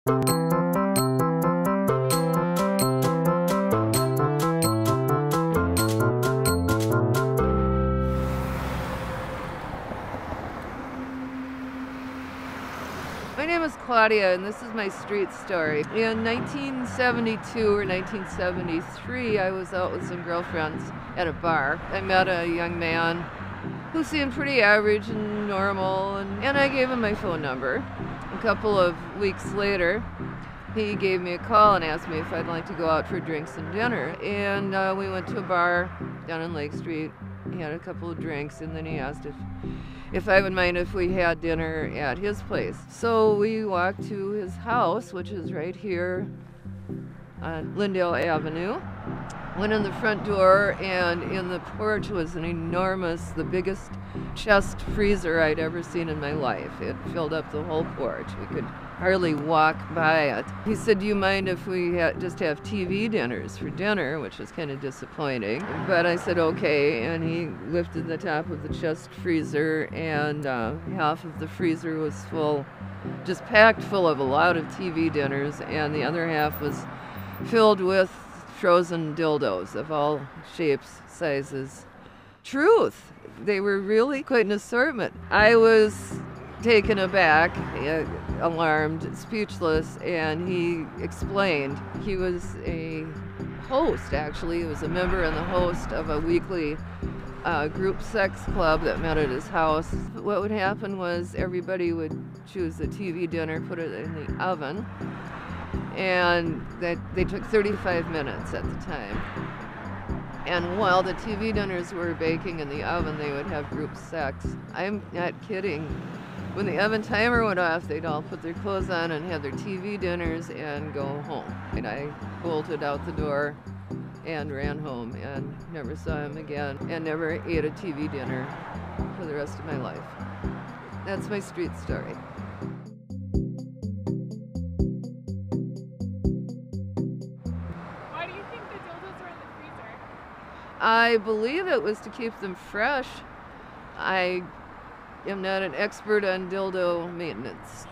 My name is Claudia, and this is my street story. In 1972 or 1973, I was out with some girlfriends at a bar. I met a young man who seemed pretty average and normal, and I gave him my phone number. A couple of weeks later, he gave me a call and asked me if I'd like to go out for drinks and dinner. And we went to a bar down on Lake Street. He had a couple of drinks, and then he asked if I would mind if we had dinner at his place. So we walked to his house, which is right here on Lyndale Avenue. Went in the front door, and in the porch was the biggest chest freezer I'd ever seen in my life. It filled up the whole porch. We could hardly walk by it. He said, "Do you mind if we just have TV dinners for dinner?" Which was kind of disappointing. But I said, okay, and he lifted the top of the chest freezer, and half of the freezer was full, just packed full of a lot of TV dinners, and the other half was filled with frozen dildos of all shapes, sizes. Truth! They were really quite an assortment. I was taken aback, alarmed, speechless, and he explained. He was a host, actually. He was a member and the host of a weekly group sex club that met at his house. What would happen was everybody would choose a TV dinner, put it in the oven, and they took 35 minutes at the time. And while the TV dinners were baking in the oven, they would have group sex. I'm not kidding. When the oven timer went off, they'd all put their clothes on and have their TV dinners and go home. And I bolted out the door and ran home and never saw him again, and never ate a TV dinner for the rest of my life. That's my street story. Why do you think the dildos were in the freezer? I believe it was to keep them fresh. I am not an expert on dildo maintenance.